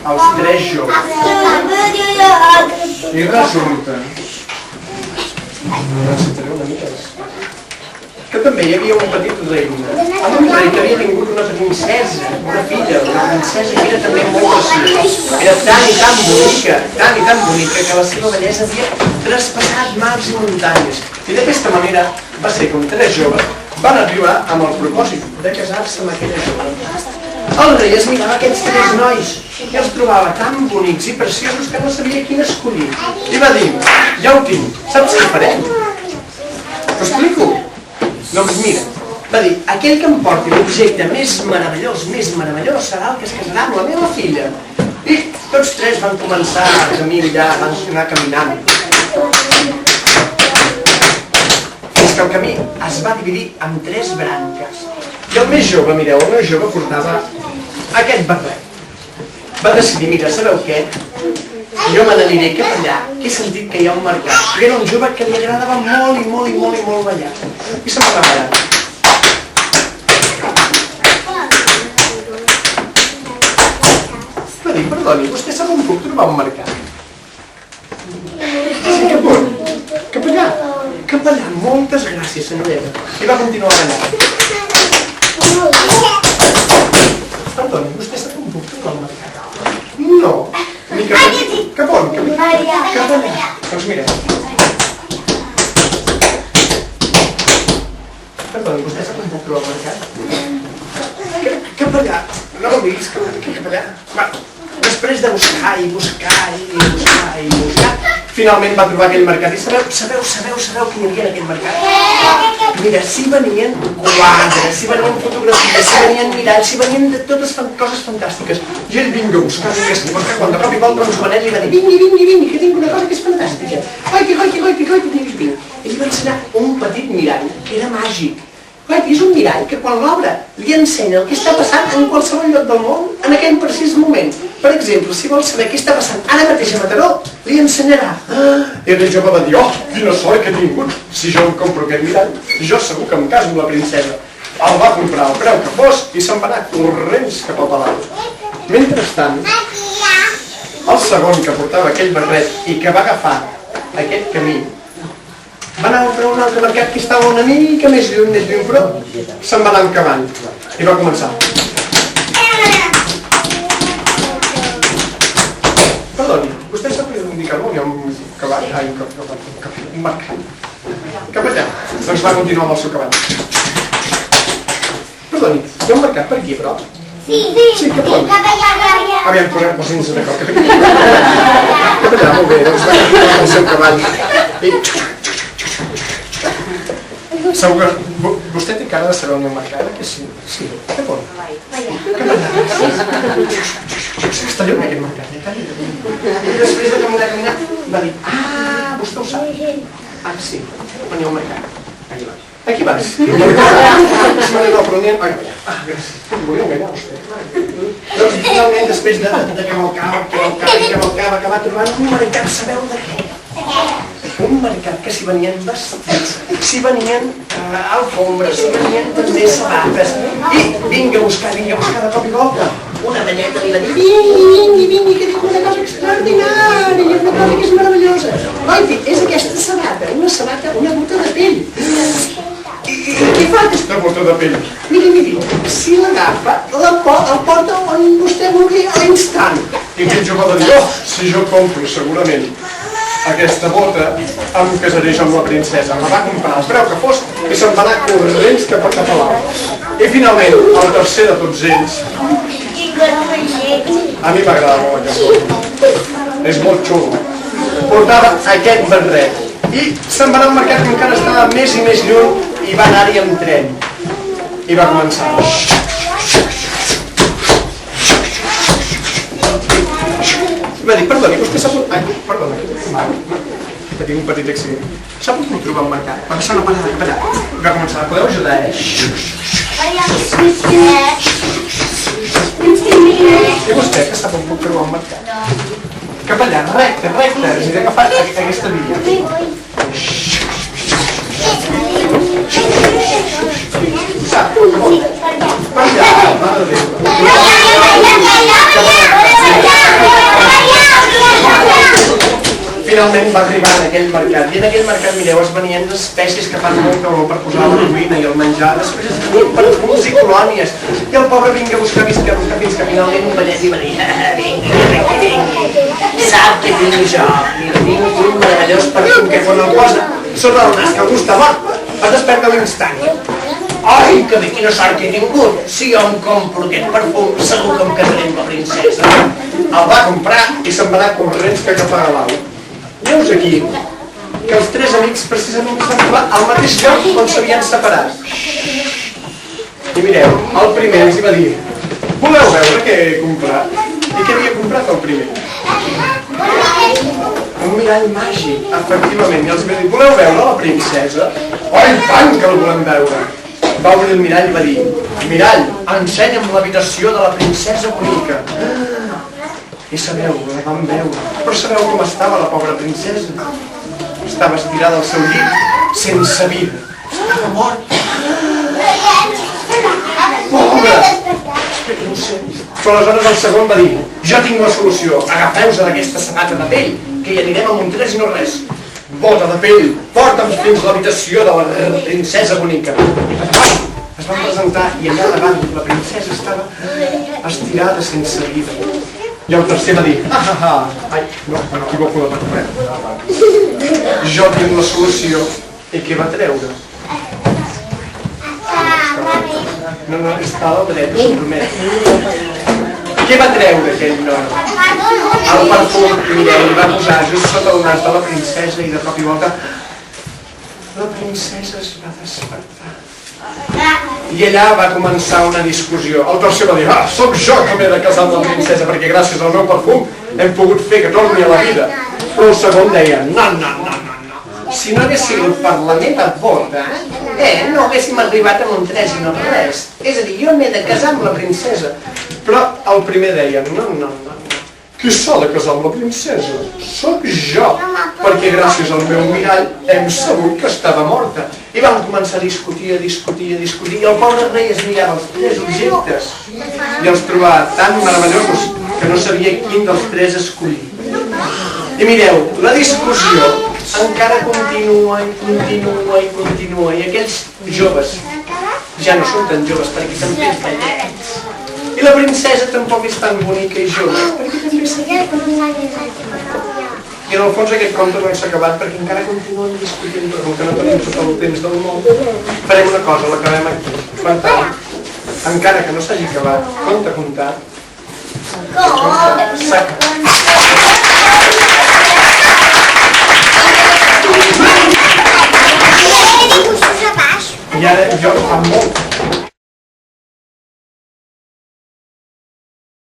els 3 joves. I resulta... Recitaré una mica que també hi havia un petit regne, amb un rei que havia tingut una princesa, una filla, una princesa que era també molt preciosa. Era tan i tan bonica, que la seva bellesa havia traspassat mars i muntanyes. I d'aquesta manera va ser com 3 joves van arribar amb el propòsit de casar-se amb aquella jove. El rei es mirava aquests 3 nois i els trobava tan bonics i preciosos que no sabia quin escollir. I va dir, ja ho tinc, saps què farem? T'ho explico? Doncs mira, va dir, aquell que em porti l'objecte més meravellós serà el que es casarà amb la meva filla. I tots 3 van començar a caminar, van anar caminant. Fins que el camí es va dividir en 3 branques. I el més jove, mireu, el més jove portava aquest barret. Va decidir, mira, sabeu què? Jo me n'aniré cap allà, que he sentit que hi ha un mercat. I era un jove que li agradava molt ballar. I se'n va anar ballant. Va dir, perdoni, vostè sap on puc trobar un mercat? Sí, cap on? Cap allà? Cap allà, moltes gràcies, senyoreta. I va continuar ballant. Perdoni, vostè sap on puc trobar un mercat? No. Cap on? Cap allà. Doncs mira. Perdoni, vostè sap on puc trobar el mercat? Cap allà. No ho diguis, cap allà. Va, després de buscar, finalment va trobar aquell mercat. I sabeu què hi havia en aquell mercat? Mira, s'hi venien quadres, s'hi venien fotografies, s'hi venien miralls, s'hi venien de totes coses fantàstiques. I ell vinga a buscar, quan de cop i volta un jovenet li va dir vingui, que tinc una cosa que és fantàstica. Oi, vinc. Ell va ensenyar un petit mirall, que era màgic. És un mirall que quan l'obre li ensenya el que està passant en qualsevol lloc del món en aquell precís moment. Per exemple, si vol saber què està passant ara mateix a Mataró, li ensenyarà. I aquell jove va dir, quina sort que he tingut. Si jo em compro aquest mirall, jo segur que em caso amb la princesa. El va comprar al preu que fos i se'n va anar corrents cap al palau. Mentrestant, el segon que portava aquell barret i que va agafar aquest camí va anar a un altre mercat que estava una mica més lluny, però se'n va anar amb cavall i va començar. Perdoni, vostè sap indicar-me on hi ha un cavall? Un mercat. Cap allà. Doncs va continuar amb el seu cavall. Perdoni, hi ha un mercat per aquí, però? Sí, cap on? Aviam, posem-nos d'acord. Cap allà, molt bé, doncs va continuar amb el seu cavall. Segur que vostè té cara de saber on hi ha un mercat, que sí? Sí, cap on? Cap allà. Està lluny aquest mercat, I després de caminar, va dir, vostè ho sap. Sí, on hi ha un mercat. Aquí vas. Gràcies. Volia enganyar vostè. Doncs finalment, després de cavalcar, va trobar un mercat, sabeu de què? Un mercat que s'hi venien vestits, s'hi venien alfombres, s'hi venien també sabates. I vinga a buscar de cop i volta. Una velleta li va dir, vingui, que tinc una cosa extraordinària, una cosa que és meravellosa. Oi, és aquesta sabata, una bota de pell. I què fa aquesta bota de pell? Miri, si l'agafa, el porta on vostè vulgui a l'instant. I aquell jove va dir, si jo compro segurament aquesta bota, em casaré jo amb la princesa. La va comprar al preu que fos i se'n va anar corrents cap a l'alt. I finalment, el tercer de tots ells, a mi m'agrada molt aquest bota. És molt xulo. Portava aquest barret. I se'n va anar al mercat que encara estava més i més lluny i va anar-hi amb tren. I va començar. I va dir, perdoni, vostè sap on... Perdona, que tinc un petit accident. Sap on puc trobar un mercat? Va deixar una parada cap allà. I va començar, podeu ajudar, I vostè, que sap on puc trobar un mercat? Cap allà, recte, i d'agafar aquesta via. Sap, per allà, mare de Déu. finalment va arribar en aquell mercat. I en aquell mercat, mireu, es venien espècies que fan molt calor per posar a la cuina i el menjar. Després es venien perfums i colònies. I el pobre vinga a buscar fins que finalment un vellet li va dir: vingui, sap què tinc jo? Mira, tinc un meravellós perfum que quan el posa sota el nas que el gust de mort es desperta a l'instant. Ai, que bé, quina sort que he tingut! Si jo em compro aquest perfum, segur que em casaré amb la princesa. El va comprar i se'n va anar corrents cap a Galau. Veus aquí que els tres amics precisament es van trobar al mateix lloc on s'havien separat. I mireu, el primer els va dir: voleu veure què he comprat? I què havia comprat el primer? Un mirall màgic, efectivament. I els va dir: voleu veure la princesa? Oh, i tant que el volem veure! Va obrir el mirall i va dir: mirall, ensenya'm l'habitació de la princesa bonica. I sabeu, la vam veure. Però sabeu com estava la pobra princesa? Estava estirada al seu llit, sense vida. Estava morta. Pobra! No sé. Però aleshores el segon va dir: jo tinc la solució. Agafeu-se d'aquesta sabata de pell, que hi anirem a Montrés i no res. Bota de pell, porta'm fins a l'habitació de la princesa bonica. Es van presentar i allà davant la princesa estava estirada sense vida. I el tercer va dir: ai, no, m'equivoco de paper. Jo tinc la solució. I què va treure? No, està al dret, us promet. Què va treure aquell noi? El perfum, mireu, li va posar just sota el nas de la princesa i de cop i volta la princesa es va despertar. I allà va començar una discussió. El tercer va dir: sóc jo que m'he de casar amb la princesa perquè gràcies al meu perfum hem pogut fer que torni a la vida. Però el segon deia: no. Si no hagués sigut per la meva boda, no haguéssim arribat a Montrés i no res. És a dir, jo m'he de casar amb la princesa. Però el primer deia: no. Qui s'ha de casar amb la princesa? Soc jo, perquè gràcies al meu mirall hem sabut que estava morta. I van començar a discutir, i el pobre rei es mirava els tres objectes i els trobava tan meravellosos que no sabia quin dels tres escollir. I mireu, la discussió encara continua, i aquells joves ja no són tan joves perquè s'han fet vellets. I la princesa tampoc és tan bonica i jove, perquè també s'ha fet. I en el fons aquest conte no s'ha acabat perquè encara continuen discutint, però com que no tenim tot el temps del món, farem una cosa, l'acabem aquí. Per tant, encara que no s'hagi acabat, conte contat, s'ha acabat. I ara jo fa molt